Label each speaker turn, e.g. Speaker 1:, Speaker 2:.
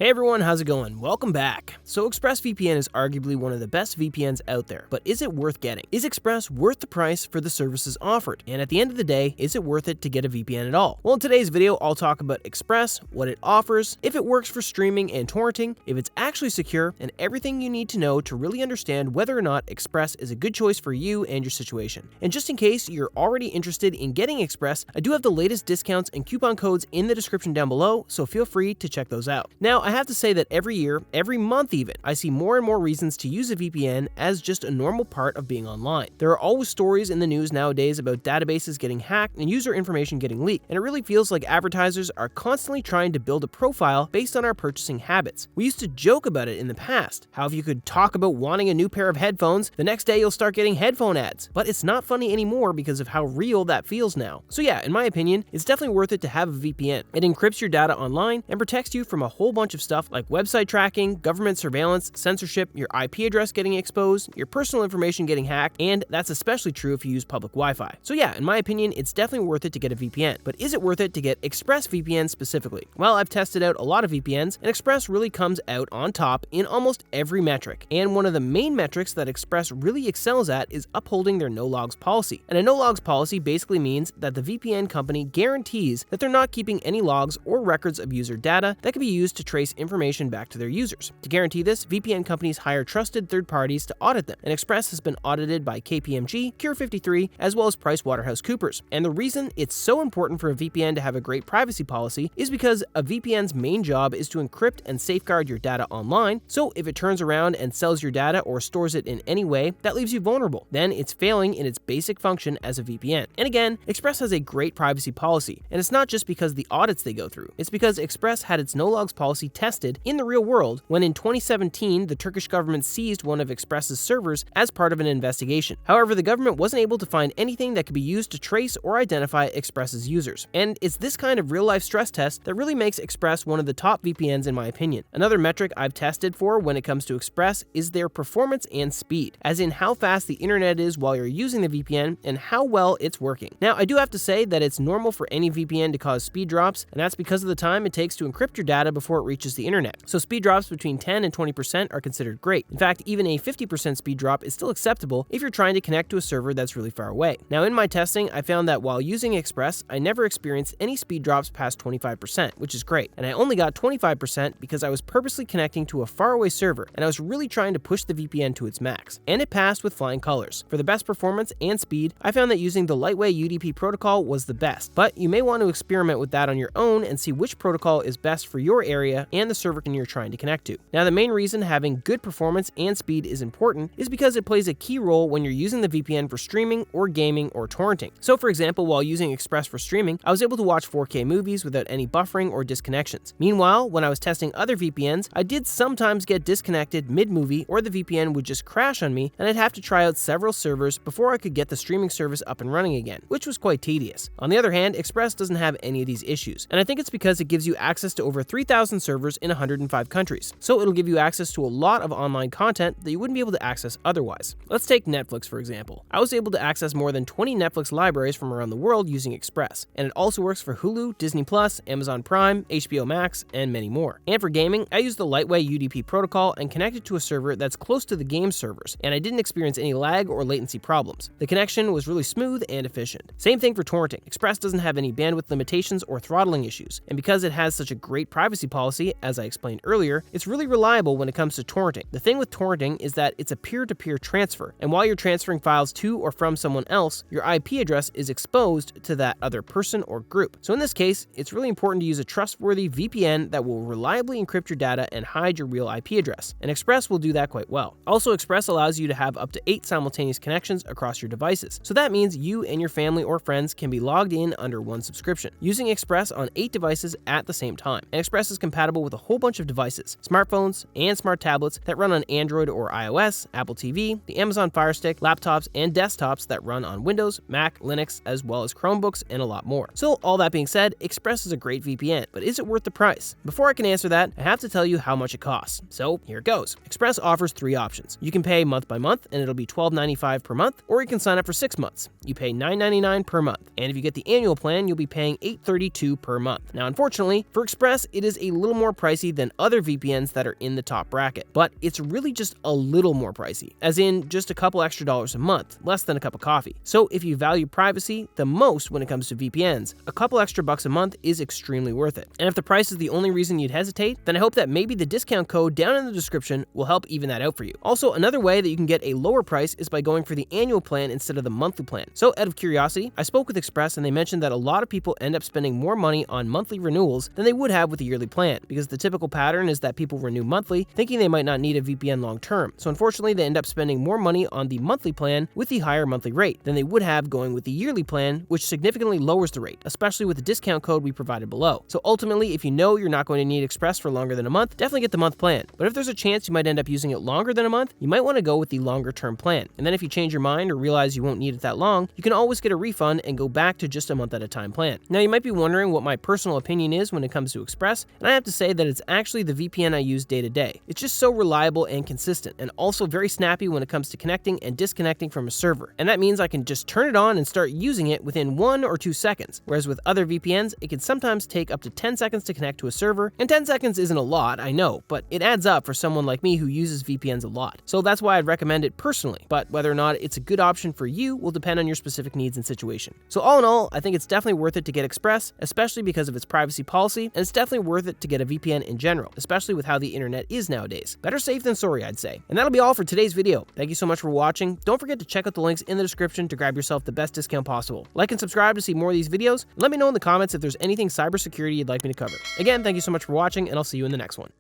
Speaker 1: Hey everyone, how's it going? Welcome back. So ExpressVPN is arguably one of the best VPNs out there, but is it worth getting? Is Express worth the price for the services offered? And at the end of the day, is it worth it to get a VPN at all? Well, in today's video, I'll talk about Express, what it offers, if it works for streaming and torrenting, if it's actually secure, and everything you need to know to really understand whether or not Express is a good choice for you and your situation. And just in case you're already interested in getting Express, I do have the latest discounts and coupon codes in the description down below, so feel free to check those out. Now, I have to say that every year, every month even, I see more and more reasons to use a VPN as just a normal part of being online. There are always stories in the news nowadays about databases getting hacked and user information getting leaked, and it really feels like advertisers are constantly trying to build a profile based on our purchasing habits. We used to joke about it in the past, how if you could talk about wanting a new pair of headphones, the next day you'll start getting headphone ads. But it's not funny anymore because of how real that feels now. So yeah, in my opinion, it's definitely worth it to have a VPN. It encrypts your data online and protects you from a whole bunch of stuff like website tracking, government surveillance, censorship, your IP address getting exposed, your personal information getting hacked, and that's especially true if you use public Wi-Fi. So yeah, in my opinion, it's definitely worth it to get a VPN. But is it worth it to get ExpressVPN specifically? Well, I've tested out a lot of VPNs, and Express really comes out on top in almost every metric. And one of the main metrics that Express really excels at is upholding their no-logs policy. And a no-logs policy basically means that the VPN company guarantees that they're not keeping any logs or records of user data that can be used to trace information back to their users. To guarantee this, VPN companies hire trusted third parties to audit them, and Express has been audited by KPMG, Cure53, as well as PricewaterhouseCoopers. And the reason it's so important for a VPN to have a great privacy policy is because a VPN's main job is to encrypt and safeguard your data online, so if it turns around and sells your data or stores it in any way that leaves you vulnerable, then it's failing in its basic function as a VPN. And again, Express has a great privacy policy, and it's not just because the audits they go through, it's because Express had its no-logs policy tested in the real world when in 2017 the Turkish government seized one of Express's servers as part of an investigation. However, the government wasn't able to find anything that could be used to trace or identify Express's users. And it's this kind of real-life stress test that really makes Express one of the top VPNs in my opinion. Another metric I've tested for when it comes to Express is their performance and speed, as in how fast the internet is while you're using the VPN and how well it's working. Now, I do have to say that it's normal for any VPN to cause speed drops, and that's because of the time it takes to encrypt your data before it reaches the internet. So speed drops between 10 and 20% are considered great. In fact, even a 50% speed drop is still acceptable if you're trying to connect to a server that's really far away. Now, in my testing, I found that while using Express, I never experienced any speed drops past 25%, which is great. And I only got 25% because I was purposely connecting to a faraway server, and I was really trying to push the VPN to its max. And it passed with flying colors. For the best performance and speed, I found that using the lightweight UDP protocol was the best, but you may want to experiment with that on your own and see which protocol is best for your area and the server you're trying to connect to. Now, the main reason having good performance and speed is important is because it plays a key role when you're using the VPN for streaming or gaming or torrenting. So for example, while using Express for streaming, I was able to watch 4K movies without any buffering or disconnections. Meanwhile, when I was testing other VPNs, I did sometimes get disconnected mid-movie, or the VPN would just crash on me and I'd have to try out several servers before I could get the streaming service up and running again, which was quite tedious. On the other hand, Express doesn't have any of these issues, and I think it's because it gives you access to over 3,000 servers in 105 countries. So it'll give you access to a lot of online content that you wouldn't be able to access otherwise. Let's take Netflix for example. I was able to access more than 20 Netflix libraries from around the world using Express, and it also works for Hulu, Disney+, Amazon Prime, HBO Max, and many more. And for gaming, I used the lightweight UDP protocol and connected to a server that's close to the game servers, and I didn't experience any lag or latency problems. The connection was really smooth and efficient. Same thing for torrenting. Express doesn't have any bandwidth limitations or throttling issues, and because it has such a great privacy policy, as I explained earlier, it's really reliable when it comes to torrenting. The thing with torrenting is that it's a peer-to-peer transfer, and while you're transferring files to or from someone else, your IP address is exposed to that other person or group. So in this case, it's really important to use a trustworthy VPN that will reliably encrypt your data and hide your real IP address, and Express will do that quite well. Also, Express allows you to have up to 8 simultaneous connections across your devices, so that means you and your family or friends can be logged in under one subscription, using Express on 8 devices at the same time. And Express is compatible with a whole bunch of devices, smartphones and smart tablets that run on Android or iOS, Apple TV, the Amazon Fire Stick, laptops and desktops that run on Windows, Mac, Linux, as well as Chromebooks and a lot more. So all that being said, Express is a great VPN, but is it worth the price? Before I can answer that, I have to tell you how much it costs. So here it goes. Express offers 3 options. You can pay month by month and it'll be $12.95 per month, or you can sign up for 6 months. You pay $9.99 per month, and if you get the annual plan, you'll be paying $8.32 per month. Now unfortunately, for Express, it is a little more more pricey than other VPNs that are in the top bracket, but it's really just a little more pricey, as in just a couple extra dollars a month, less than a cup of coffee. So if you value privacy the most when it comes to VPNs, a couple extra bucks a month is extremely worth it. And if the price is the only reason you'd hesitate, then I hope that maybe the discount code down in the description will help even that out for you. Also, another way that you can get a lower price is by going for the annual plan instead of the monthly plan. So out of curiosity, I spoke with Express and they mentioned that a lot of people end up spending more money on monthly renewals than they would have with a yearly plan, because the typical pattern is that people renew monthly thinking they might not need a VPN long term. So unfortunately, they end up spending more money on the monthly plan with the higher monthly rate than they would have going with the yearly plan, which significantly lowers the rate, especially with the discount code we provided below. So ultimately, if you know you're not going to need Express for longer than a month, definitely get the month plan. But if there's a chance you might end up using it longer than a month, you might want to go with the longer term plan. And then if you change your mind or realize you won't need it that long, you can always get a refund and go back to just a month at a time plan. Now you might be wondering what my personal opinion is when it comes to Express, and I have to say that it's actually the VPN I use day to day. It's just so reliable and consistent, and also very snappy when it comes to connecting and disconnecting from a server. And that means I can just turn it on and start using it within 1 or 2 seconds, whereas with other VPNs, it can sometimes take up to 10 seconds to connect to a server, and 10 seconds isn't a lot, I know, but it adds up for someone like me who uses VPNs a lot. So that's why I'd recommend it personally, but whether or not it's a good option for you will depend on your specific needs and situation. So all in all, I think it's definitely worth it to get Express, especially because of its privacy policy, and it's definitely worth it to get a VPN in general, especially with how the internet is nowadays. Better safe than sorry, I'd say. And that'll be all for today's video. Thank you so much for watching. Don't forget to check out the links in the description to grab yourself the best discount possible. Like and subscribe to see more of these videos. Let me know in the comments if there's anything cybersecurity you'd like me to cover. Again, thank you so much for watching, and I'll see you in the next one.